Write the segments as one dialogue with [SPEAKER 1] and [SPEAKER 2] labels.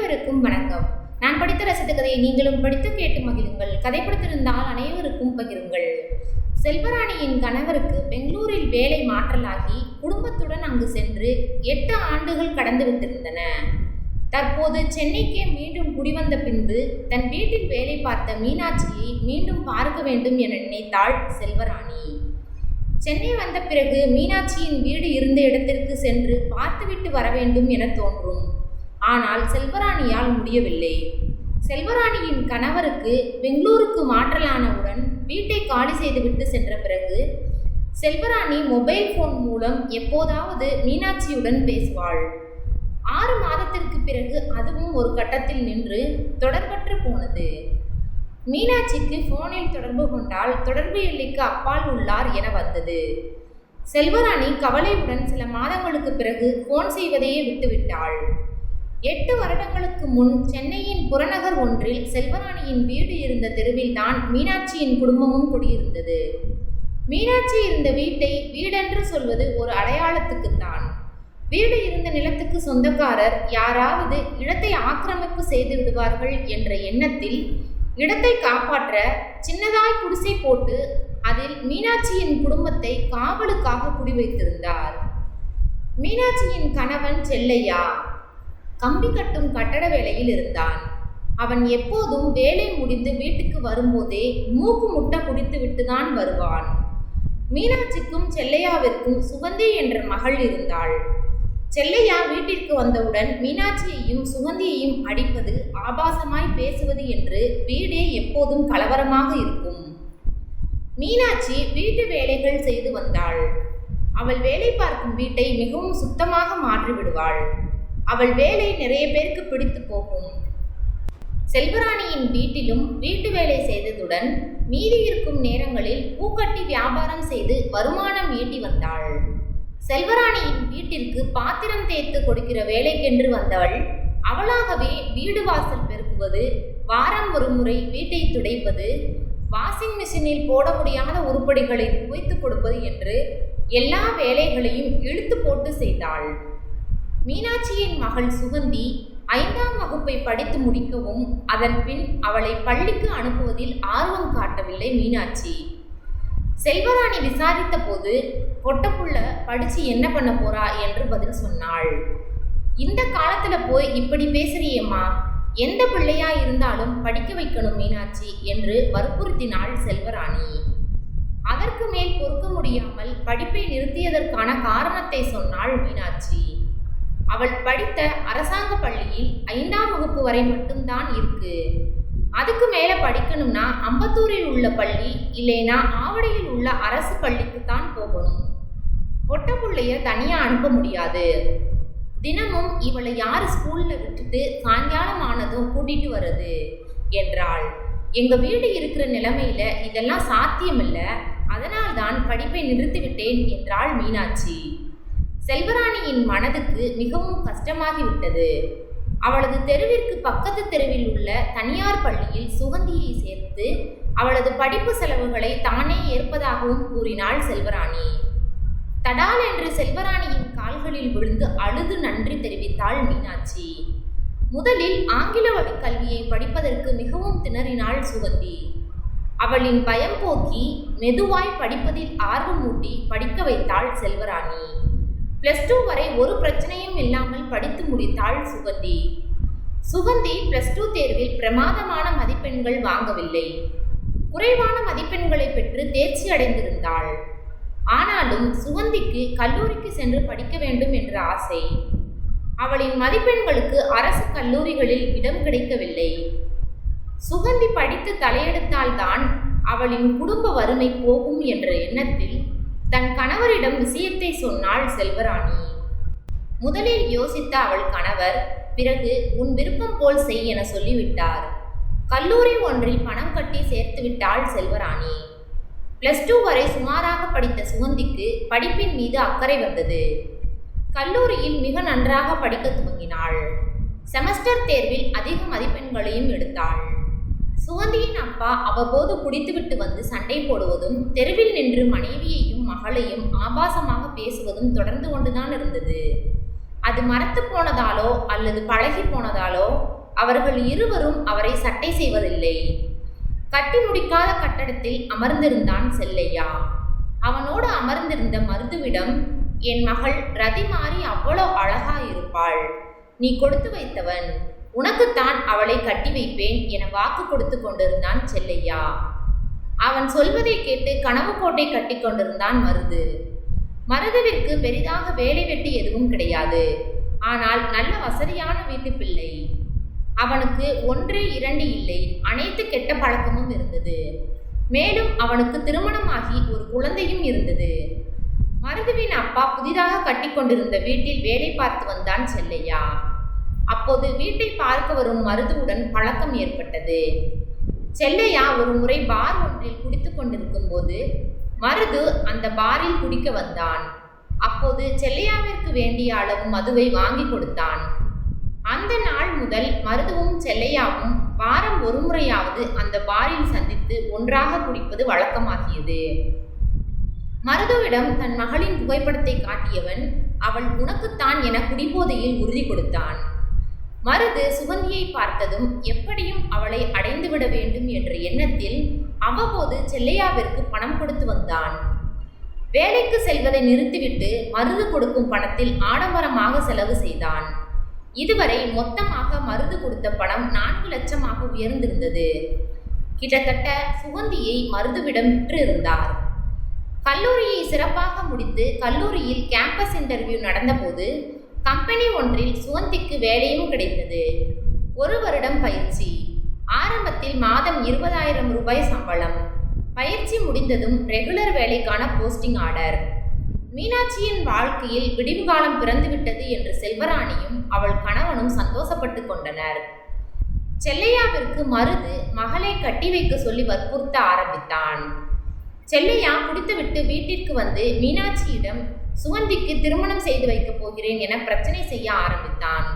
[SPEAKER 1] அனைவருக்கும் வணக்கம். நான் படித்த ரசித்த கதையை நீங்களும் படித்து கேட்டு மகிழுங்கள். கதை பிடித்திருந்தால் அனைவருக்கும் பகிருங்கள். செல்வராணியின் கணவருக்கு பெங்களூரில் வேலை மாற்றலாகி குடும்பத்துடன் அங்கு சென்று 8 ஆண்டுகள் கடந்து விட்டிருந்தன. தற்போது சென்னைக்கே மீண்டும் குடிவந்த பின்பு தன் வீட்டில் வேலை பார்த்த மீனாட்சியை மீண்டும் பார்க்க வேண்டும் என நினைத்தாள் செல்வராணி. சென்னை வந்த பிறகு மீனாட்சியின் வீடு இருந்த இடத்திற்கு சென்று பார்த்துவிட்டு வர வேண்டும் என தோன்றும். ஆனால் செல்வராணியால் முடியவில்லை. செல்வராணியின் கணவருக்கு பெங்களூருக்கு மாற்றலானவுடன் வீட்டை காலி செய்துவிட்டு சென்ற பிறகு செல்வராணி மொபைல் போன் மூலம் எப்போதாவது மீனாட்சியுடன் பேசுவாள். 6 மாதத்திற்கு பிறகு அதுவும் ஒரு கட்டத்தில் நின்று தொடர்பற்று போனது. மீனாட்சிக்கு போனில் தொடர்பு கொண்டால் தொடர்பு எல்லைக்கு அப்பால் உள்ளார் என வந்தது. செல்வராணி கவலையுடன் சில மாதங்களுக்கு பிறகு போன் செய்வதையே விட்டுவிட்டாள். 8 வருடங்களுக்கு முன் சென்னையின் புறநகர் ஒன்றில் செல்வராணியின் வீடு இருந்த தெருவில் தான் மீனாட்சியின் குடும்பமும் குடியிருந்தது. மீனாட்சி இருந்த வீட்டை வீடென்று சொல்வது ஒரு அடையாளத்துக்குத்தான். வீடு இருந்த நிலத்துக்கு சொந்தக்காரர் யாராவது இடத்தை ஆக்கிரமிப்பு செய்து விடுவார்கள் என்ற எண்ணத்தில் இடத்தை காப்பாற்ற சின்னதாய் குடிசை போட்டு அதில் மீனாட்சியின் குடும்பத்தை காவலுக்காக குடி வைத்திருந்தார். மீனாட்சியின் கணவன் செல்லையா கம்பி கட்டும் கட்டட வேலையில் இருந்தான். அவன் எப்போதும் வேலை முடிந்து வீட்டுக்கு வரும்போதே மூக்கு முட்டை குடித்து விட்டுதான் வருவான். மீனாட்சிக்கும் செல்லையாவிற்கும் சுகந்தி என்ற மகள் இருந்தாள். செல்லையா வீட்டிற்கு வந்தவுடன் மீனாட்சியையும் சுகந்தியையும் அடிப்பது, ஆபாசமாய் பேசுவது என்று வீடே எப்போதும் கலவரமாக இருக்கும். மீனாட்சி வீட்டு வேலைகள் செய்து வந்தாள். அவள் வேலை பார்க்கும் வீட்டை மிகவும் சுத்தமாக மாற்றிவிடுவாள். அவள் வேலை நிறைய பேருக்கு பிடித்து போகும். செல்வராணியின் வீட்டிலும் வீட்டு வேலை செய்ததுடன் மீதி இருக்கும் நேரங்களில் பூக்கட்டி வியாபாரம் செய்து வருமானம் ஈட்டி வந்தாள். செல்வராணியின் வீட்டிற்கு பாத்திரம் தேய்த்து கொடுக்கிற வேலைக்கென்று வந்தவள் அவளாகவே வீடு வாசல் பெருக்குவது, வாரம் ஒரு முறை வீட்டை துடைப்பது, வாஷிங் மிஷினில் போட முடியாத உருப்படிகளை துவைத்து கொடுப்பது என்று எல்லா வேலைகளையும் இழுத்து போட்டு செய்தாள். மீனாட்சியின் மகள் சுகந்தி 5ஆம் வகுப்பை படித்து முடிக்கவும் அதன் பின் அவளை பள்ளிக்கு அனுப்புவதில் ஆர்வம் காட்டவில்லை மீனாட்சி. செல்வராணி விசாரித்த போது பொட்டப்புள்ள படிச்சு என்ன பண்ண போறா என்று பதில் சொன்னாள். இந்த காலத்துல போய் இப்படி பேசுறியம்மா, எந்த பிள்ளையா இருந்தாலும் படிக்க வைக்கணும் மீனாட்சி என்று வற்புறுத்தினாள் செல்வராணி. அதற்கு மேல் பொறுக்க முடியாமல் படிப்பை நிறுத்தியதற்கான காரணத்தை சொன்னாள் மீனாட்சி. அவள் படித்த அரசாங்க பள்ளியில் 5ஆம் வகுப்பு வரை மட்டும்தான் இருக்கு. அதுக்கு மேல படிக்கணும்னா அம்பத்தூரில் உள்ள பள்ளி இல்லைனா ஆவடியில் உள்ள அரசு பள்ளிக்குத்தான் போகணும். பொட்டப்புள்ளைய தனியா அனுப்ப முடியாது. தினமும் இவளை யாரு ஸ்கூல்ல விட்டுட்டு சாயங்காலம் ஆனதும் கூட்டிட்டு வருது என்றாள். எங்க வீடு இருக்கிற நிலைமையில இதெல்லாம் சாத்தியமில்ல, அதனால்தான் படிப்பை நிறுத்திவிட்டேன் என்றாள் மீனாட்சி. செல்வராணியின் மனதுக்கு மிகவும் கஷ்டமாகிவிட்டது. அவளது தெருவிற்கு பக்கத்து தெருவில் உள்ள தனியார் பள்ளியில் சுகந்தியை சேர்த்து அவளது படிப்பு செலவுகளை தானே ஏற்பதாகவும் கூறினாள் செல்வராணி. தடால் என்று செல்வராணியின் கால்களில் விழுந்து அழுது நன்றி தெரிவித்தாள் மீனாட்சி. முதலில் ஆங்கில வழி கல்வியை படிப்பதற்கு மிகவும் திணறினாள் சுகந்தி. அவளின் பயம் போக்கி மெதுவாய் படிப்பதில் ஆர்வமூட்டி படிக்க வைத்தாள் செல்வராணி. +2 வரை ஒரு பிரச்சனையும் இல்லாமல் படித்து முடித்தாள் சுகந்தி. சுகந்தி +2 தேர்வில் பிரமாதமான மதிப்பெண்கள் வாங்கவில்லை. குறைவான மதிப்பெண்களை பெற்று தேர்ச்சி அடைந்திருந்தாள். ஆனாலும் சுகந்திக்கு கல்லூரிக்கு சென்று படிக்க வேண்டும் என்ற ஆசை. அவளின் மதிப்பெண்களுக்கு அரசு கல்லூரிகளில் இடம் கிடைக்கவில்லை. சுகந்தி படித்து தலையெடுத்தால்தான் அவளின் குடும்ப வறுமை போகும் என்ற எண்ணத்தில் தன் கணவரிடம் விஷயத்தை சொன்னாள் செல்வராணி. முதலில் யோசித்த அவள் கணவர் பிறகு உன் விருப்பம் போல் செய் என சொல்லிவிட்டார். கல்லூரி ஒன்றில் பணம் கட்டி சேர்த்து விட்டாள் செல்வராணி. +2 வரை சுமாராக படித்த சுகந்திக்கு படிப்பின் மீது அக்கறை வந்தது. கல்லூரியில் மிக நன்றாக படிக்க துவங்கினாள். செமஸ்டர் தேர்வில் அதிக மதிப்பெண்களையும் எடுத்தாள். சுகந்தியின் அப்பா அவ்வப்போது குடித்துவிட்டு வந்து சண்டை போடுவதும் தெருவில் நின்று மனைவியையும் மகளையும் ஆபாசமாக பேசுவதும் தொடர்ந்து கொண்டுதான் இருந்தது. அது மரத்து போனதாலோ அல்லது பழகி போனதாலோ அவர்கள் இருவரும் அவரை சட்டை செய்வதில்லை. கட்டி முடிக்காத கட்டடத்தில் அமர்ந்திருந்தான் செல்லையா. அவனோடு அமர்ந்திருந்த மருதுவிடம், என் மகள் ரதி மாறி அவ்வளோ அழகா இருப்பாள். நீ கொடுத்து வைத்தவன். உனக்குத்தான் அவளை கட்டி வைப்பேன் என வாக்கு கொடுத்து கொண்டிருந்தான் செல்லையா. அவன் சொல்வதை கேட்டு கனவு கோட்டை கட்டி கொண்டிருந்தான் மருது. மருதுவிற்கு பெரிதாக வேலை வெட்டி எதுவும் கிடையாது. ஆனால் நல்ல வசதியான வீட்டு பிள்ளை. அவனுக்கு 1 2 இல்லை, அனைத்து கெட்ட பழக்கமும் இருந்தது. மேலும் அவனுக்கு திருமணமாகி ஒரு குழந்தையும் இருந்தது. மருதுவின் அப்பா புதிதாக கட்டி கொண்டிருந்த வீட்டில் வேலை பார்த்து வந்தான் செல்லையா. அப்போது வீட்டை பார்க்க வரும் மருதுவுடன் பழக்கம் ஏற்பட்டது. செல்லையா ஒரு முறை பார் ஒன்றில் குடித்து கொண்டிருக்கும் போது மருது அந்த பாரில் குடிக்க வந்தான். அப்போது செல்லையாவிற்கு வேண்டிய அளவு மதுவை வாங்கி கொடுத்தான். அந்த நாள் முதல் மருதுவும் செல்லையாவும் வாரம் ஒரு முறையாவது அந்த பாரில் சந்தித்து ஒன்றாக குடிப்பது வழக்கமாகியது. மருதுவிடம் தன் மகளின் புகைப்படத்தை காட்டியவன், அவள் உனக்குத்தான் என குடிபோதையில் உறுதி கொடுத்தான். மருது சுகந்தியை பார்த்ததும் எப்படியும் அவளை அடைந்துவிட வேண்டும் என்ற எண்ணத்தில் அவ்வப்போது செல்லையாவிற்கு பணம் கொடுத்து வந்தான். வேலைக்கு செல்வதை நிறுத்திவிட்டு மருது கொடுக்கும் பணத்தில் ஆடம்பரமாக செலவு செய்தான். இதுவரை மொத்தமாக மருது கொடுத்த பணம் 4 லட்சமாக உயர்ந்திருந்தது. கிட்டத்தட்ட சுகந்தியை மருதுவிடம் விற்று இருந்தார். கல்லூரியை சிறப்பாக முடித்து கல்லூரியில் கேம்பஸ் இன்டர்வியூ நடந்தபோது கம்பெனி ஒன்றில் சுகந்திக்கு வேலையும் கிடைத்தது. 1 வருடம் பயிற்சி. ஆரம்பத்தில் மாதம் 20,000 ரூபாய் சம்பளம். பயிற்சி முடிந்ததும் ரெகுலர் வேலைக்கான போஸ்டிங் ஆர்டர். மீனாட்சியின் வாழ்க்கையில் விடிவு காலம் பிறந்துவிட்டது என்று செல்வராணியும் அவள் கணவனும் சந்தோஷப்பட்டு கொண்டனர். செல்லையாவிற்கு மருது மகளை கட்டி வைக்க சொல்லி வற்புறுத்த ஆரம்பித்தான். செல்லையா குடித்துவிட்டு வீட்டிற்கு வந்து மீனாட்சியிடம் சுகந்திக்கு திருமணம் செய்து வைக்கப் போகிறேன் என பிரச்சனை செய்ய ஆரம்பித்தான்.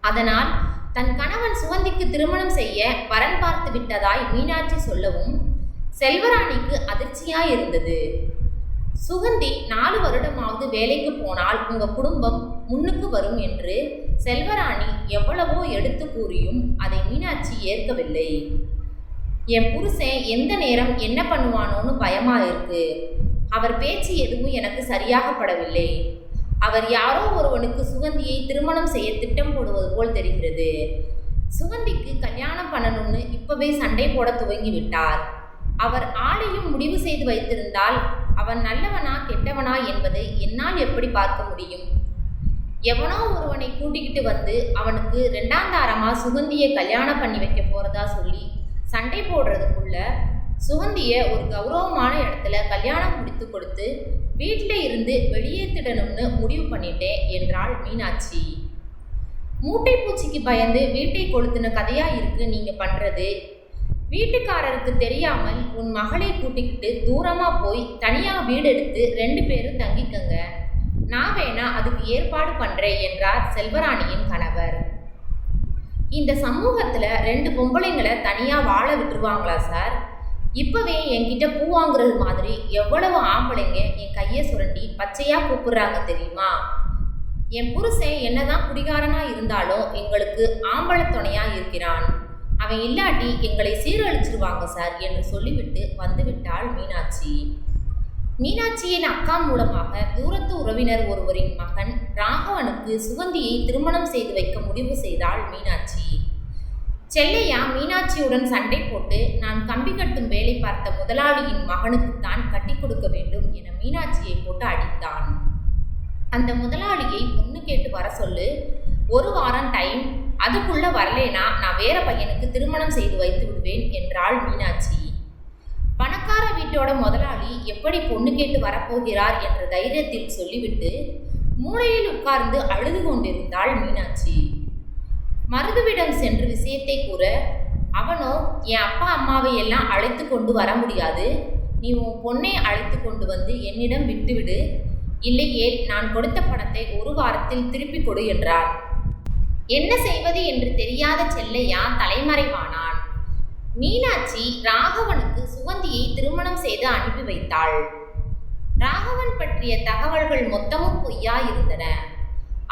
[SPEAKER 1] அதனால் தன் கணவன் சுகந்திக்கு திருமணம் செய்ய வரன் பார்த்து விட்டதாய் மீனாட்சி சொல்லவும் செல்வராணிக்கு அதிர்ச்சியாய் இருந்தது. சுகந்தி 4 வருடமாவது வேலைக்கு போனால் உங்க குடும்பம் முன்னுக்கு வரும் என்று செல்வராணி எவ்வளவோ எடுத்து கூறியும் அதை மீனாட்சி ஏற்கவில்லை. என் புருஷன் எந்த நேரம் என்ன பண்ணுவானோன்னு பயமா இருக்கு. அவர் பேச்சு எதுவும் எனக்கு சரியாக படவில்லை. அவர் யாரோ ஒருவனுக்கு சுகந்தியை திருமணம் செய்ய திட்டம் போடுவது போல் தெரிகிறது. சுகந்திக்கு கல்யாணம் பண்ணணும்னு இப்பவே சண்டை போட துவங்கி விட்டார். அவர் ஆளையும் முடிவு செய்து வைத்திருந்தால் அவன் நல்லவனா கெட்டவனா என்பதை என்னால் எப்படி பார்க்க முடியும்? எவனோ ஒருவனை கூட்டிக்கிட்டு வந்து அவனுக்கு 2ஆம் தாரமா சுகந்தியை கல்யாணம் பண்ணி வைக்க போறதா சொல்லி சண்டை போடுறதுக்குள்ள சுகந்திய ஒரு கௌரவமான இடத்துல கல்யாணம் முடித்து கொடுத்து வீட்டில் இருந்து வெளியேற்றிடணும்னு முடிவு பண்ணிட்டேன் என்றாள் மீனாட்சி. மூட்டை பூச்சிக்கு பயந்து வீட்டை கொளுத்தின கதையா இருக்கு நீங்க பண்றது. வீட்டுக்காரருக்கு தெரியாமல் உன் மகளை கூட்டிக்கிட்டு தூரமா போய் தனியா வீடு எடுத்து 2 பேரும் தங்கிக்கங்க. நான் வேணா அதுக்கு ஏற்பாடு பண்றேன் என்றார் செல்வராணியின் கணவர். இந்த சமூகத்துல 2 பொம்பளைங்களை தனியா வாழ விட்டுருவாங்களா சார்? இப்பவே என்கிட்ட பூ வாங்குறது மாதிரி எவ்வளவு ஆம்பளைங்க என் கையை சுரண்டி பச்சையா கூப்பிடுறாங்க தெரியுமா? என் புருஷன் என்னதான் குடிகாரனா இருந்தாலும் எங்களுக்கு ஆம்பளை துணையா இருக்கிறான். அவன் இல்லாட்டி எங்களை சீரழிச்சிருவாங்க சார் என்று சொல்லிவிட்டு வந்துவிட்டாள் மீனாட்சி. மீனாட்சியின் அக்கா மூலமாக தூரத்து உறவினர் ஒருவரின் மகன் ராகவனுக்கு சுகந்தியை திருமணம் செய்து வைக்க முடிவு செய்தாள் மீனாட்சி. செல்லையா மீனாட்சியுடன் சண்டை போட்டு நான் கம்பி கட்டும் வேலை பார்த்த முதலாளியின் மகனுக்குத்தான் கட்டி கொடுக்க வேண்டும் என மீனாட்சியை போட்டு அடித்தான். அந்த முதலாளியை பொண்ணு கேட்டு வர சொல்லு, 1 வாரம் டைம், அதுக்குள்ள வரலேனா நான் வேற பையனுக்கு திருமணம் செய்து வைத்து விடுவேன் என்றாள் மீனாட்சி. பணக்கார வீட்டோட முதலாளி எப்படி பொண்ணு கேட்டு வரப்போகிறார் என்ற தைரியத்தில் சொல்லிவிட்டு மூலையில் உட்கார்ந்து அழுது கொண்டிருந்தாள் மீனாட்சி. மருதுவிடம் சென்று விஷயத்தை கூற, அவனோ என் அப்பா அம்மாவை எல்லாம் அழைத்து கொண்டு வர முடியாது, நீ உன் பொண்ணை அழைத்து கொண்டு வந்து என்னிடம் விட்டுவிடு, இல்லையே நான் கொடுத்த பணத்தை 1 வாரத்தில் திருப்பி கொடு என்றார். என்ன செய்வது என்று தெரியாத செல்லையா தலைமறைவானான். மீனாட்சி ராகவனுக்கு சுகந்தியை திருமணம் செய்து அனுப்பி வைத்தாள். ராகவன் பற்றிய தகவல்கள் மொத்தமும் பொய்யா இருந்தன.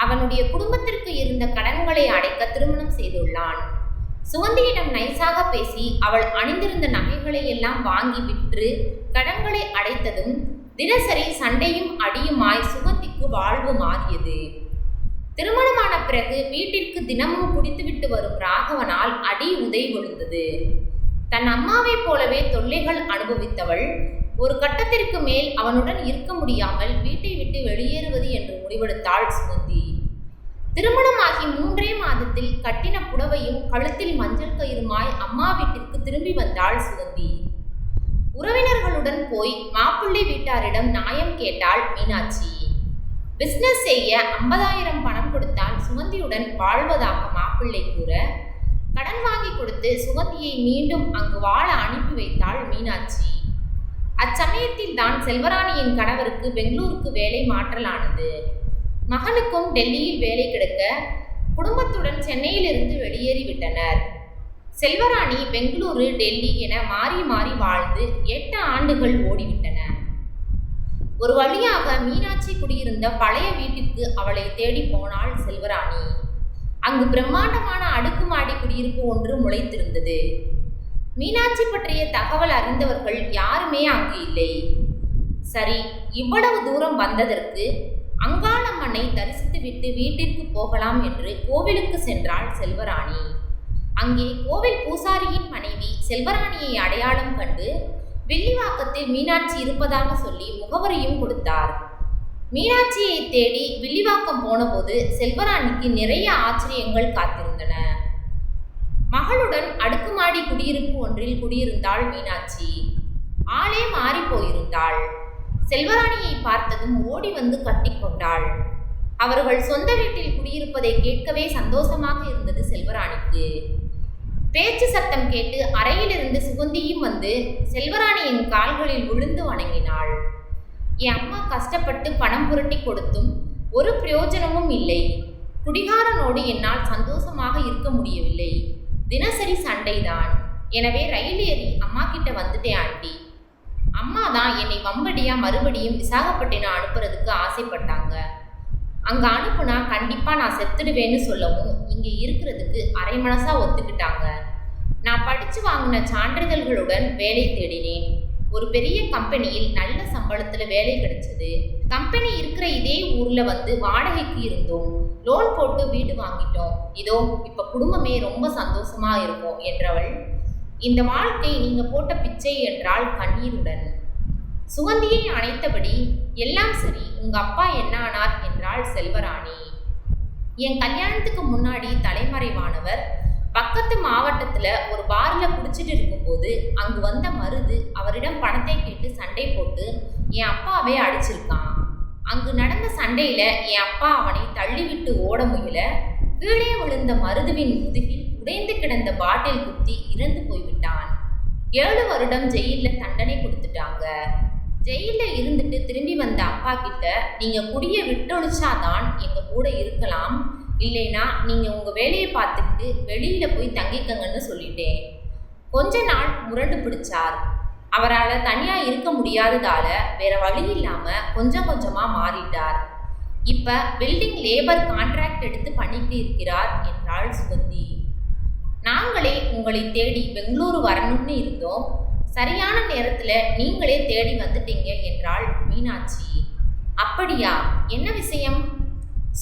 [SPEAKER 1] அவனுடைய குடும்பத்திற்கு இருந்த கடன்களை அடைக்க திருமணம் செய்துள்ளான். சுகந்தியிடம் நைசாக பேசி அவள் அணிந்திருந்த நகைகளை எல்லாம் வாங்கி விற்று கடன்களை அடைத்ததும் தினசரி சண்டையும் அடியுமாய் சுகந்திக்கு வாழ்வு மாறியது. திருமணமான பிறகு வீட்டிற்கு தினமும் குடித்துவிட்டு வரும் ராகவனால் அடி உதை விழுந்தது. தன் அம்மாவைப் போலவே தொல்லைகள் அனுபவித்தவள் ஒரு கட்டத்திற்கு மேல் அவனுடன் இருக்க முடியாமல் வீட்டை விட்டு வெளியேறுவது என்று முடிவெடுத்தாள் சுகந்தி. திருமணமாகி 3 மாதத்தில் கட்டின புடவையும் கழுத்தில் மஞ்சள் கயிறுமாய் அம்மா வீட்டிற்கு திரும்பி வந்தாள் சுகந்தி. உறவினர்களுடன் போய் மாப்பிள்ளை வீட்டாரிடம் நியாயம் கேட்டாள் மீனாட்சி. பிசினஸ் செய்ய 50,000 பணம் கொடுத்தால் சுகந்தியுடன் வாழ்வதாக மாப்பிள்ளை கூற, கடன் வாங்கி கொடுத்து சுகந்தியை மீண்டும் அங்கு வாழ அனுப்பி வைத்தாள் மீனாட்சி. அச்சமயத்தில் தான் செல்வராணியின் கணவருக்கு பெங்களூருக்கு வேலை மாற்றலானது. மகனுக்கும் டெல்லியில் வேலை கிடைக்க குடும்பத்துடன் சென்னையிலிருந்து வெளியேறிவிட்டனர். செல்வராணி பெங்களூரு, டெல்லி என மாறி மாறி வாழ்ந்து 8 ஆண்டுகள் ஓடிவிட்டன. ஒரு வழியாக மீனாட்சி குடியிருந்த பழைய வீட்டிற்கு அவளை தேடி போனாள் செல்வராணி. அங்கு பிரம்மாண்டமான அடுக்குமாடி குடியிருப்பு ஒன்று முளைத்திருந்தது. மீனாட்சி பற்றிய தகவல் அறிந்தவர்கள் யாருமே அங்கு இல்லை. சரி, இவ்வளவு தூரம் வந்ததற்கு அங்காளம்மனை தரிசித்துவிட்டு வீட்டிற்கு போகலாம் என்று கோவிலுக்கு சென்றாள் செல்வராணி. அங்கே கோவில் பூசாரியின் மனைவி செல்வராணியை அடையாளம் கண்டு வில்லிவாக்கத்தில் மீனாட்சி இருப்பதாக சொல்லி முகவரியும் கொடுத்தார். மீனாட்சியை தேடி வில்லிவாக்கம் போனபோது செல்வராணிக்கு நிறைய ஆச்சரியங்கள் காத்திருந்தன. மகளுடன் அடுக்குமாடி குடியிருப்பு ஒன்றில் குடியிருந்தாள் மீனாட்சி. ஆளே மாறி போயிருந்தாள். செல்வராணியை பார்த்ததும் ஓடி வந்து கட்டிக்கொண்டாள். அவர்கள் சொந்த வீட்டில் குடியிருப்பதை கேட்கவே சந்தோஷமாக இருந்தது செல்வராணிக்கு. பேச்சு சத்தம் கேட்டு அறையிலிருந்து சுகந்தியும் வந்து செல்வராணியின் கால்களில் விழுந்து வணங்கினாள். என் அம்மா கஷ்டப்பட்டு பணம் புரட்டி கொடுத்தும் ஒரு பிரயோஜனமும் இல்லை. குடிகாரனோடு என்னால் சந்தோஷமாக இருக்க முடியவில்லை. தினசரி சண்டைதான். எனவே ரயில் ஏறி அம்மா கிட்ட வந்துட்டேன் ஆண்டி. அம்மா தான் என்னை வம்படியா மறுபடியும் விசாகப்பட்டினம் அனுப்புறதுக்கு ஆசைப்பட்டாங்க. அங்கே அனுப்புனா கண்டிப்பாக நான் செத்துடுவேன்னு சொல்லவும் இங்கே இருக்கிறதுக்கு அரை மனசா ஒத்துக்கிட்டாங்க. நான் படித்து வாங்கின சான்றிதழ்களுடன் வேலை தேடினேன். ஒரு பெரிய கம்பெனியில் நல்ல சம்பளத்தில் வேலை கிடைச்சது. கம்பெனி இருக்கிற இதே ஊரில் வந்து வாடகைக்கு இருந்தோம். லோன் போட்டு வீடு வாங்கிட்டோம். இதோ இப்போ குடும்பமே ரொம்ப சந்தோஷமாக இருக்கும் என்றவள், இந்த வாழ்க்கை நீங்கள் போட்ட பிச்சை என்றாள் கண்ணீருடன். சுகந்தியை அணைத்தபடி, எல்லாம் சரி, உங்க அப்பா என்ன ஆனார் என்றாள் செல்வராணி. என் கல்யாணத்துக்கு முன்னாடி தலைமறைவானவர் பக்கத்து மாவட்டத்துல ஒரு பார்ல குடிச்சிட்டு இருக்கும்போது அங்கு வந்த மருது அவரிடம் பணத்தை கேட்டு சண்டை போட்டு என் அப்பாவே அடிச்சிருக்கான். அங்கு நடந்த சண்டையில என் அப்பா அவனை தள்ளிவிட்டு ஓட முயல கீழே விழுந்த மருதுவின் முதுகில் உடைந்து கிடந்த பாட்டில் குத்தி இறந்து போய்விட்டான். 7 வருடம் ஜெயில தண்டனை கொடுத்துட்டாங்க. ஜெயில இருந்துட்டு திரும்பி வந்த அப்பா கிட்ட, நீங்க குடிய விட்டொழிச்சாதான் எங்க கூட இருக்கலாம், இல்லைனா நீங்க உங்க வேலையை பார்த்துக்கிட்டு வெளியில போய் தங்கிக்கங்கன்னு சொல்லிட்டேன். கொஞ்ச நாள் முரண்டு பிடிச்சார். அவரால் தனியா இருக்க முடியாததால வேற வழி இல்லாம கொஞ்சம் கொஞ்சமா மாறிட்டார். இப்ப பில்டிங் லேபர் கான்ட்ராக்ட் எடுத்து பண்ணிட்டு இருக்கிறார் என்றாள் சுகந்தி. நாங்களே உங்களை தேடி பெங்களூரு வரணும்னு இருந்தோம். சரியான நேரத்துல நீங்களே தேடி வந்துட்டீங்க என்றாள் மீனாட்சி. அப்படியா, என்ன விஷயம்?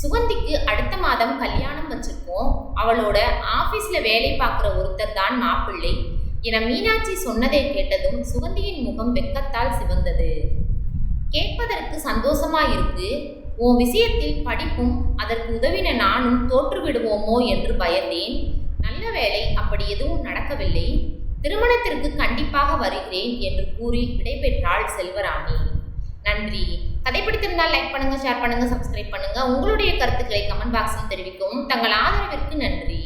[SPEAKER 1] சுகந்திக்கு அடுத்த மாதம் கல்யாணம் வச்சிருக்கோம். அவளோட ஆபீஸ்ல வேலை பார்க்குற ஒருத்தர் தான் மாப்பிள்ளை என மீனாட்சி சொன்னதை கேட்டதும் சுகந்தியின் முகம் வெட்கத்தால் சிவந்தது. கேட்பதற்கு சந்தோஷமா இருக்கு. உன் விஷயத்தில் படிப்பும் அதற்கு உதவின நானும் தோற்று விடுவோமோ என்று பயந்தேன். நல்ல வேளை அப்படி எதுவும் நடக்கவில்லை. திருமணத்திற்கு கண்டிப்பாக வருகிறேன் என்று கூறி விடைபெற்றாள் செல்வராணி. நன்றி. கதை பிடித்திருந்தால் லைக் பண்ணுங்க, ஷேர் பண்ணுங்க, சப்ஸ்கிரைப் பண்ணுங்க. உங்களுடைய கருத்துக்களை கமெண்ட் பாக்ஸில் தெரிவிக்கவும். தங்கள் ஆதரவிற்கு நன்றி.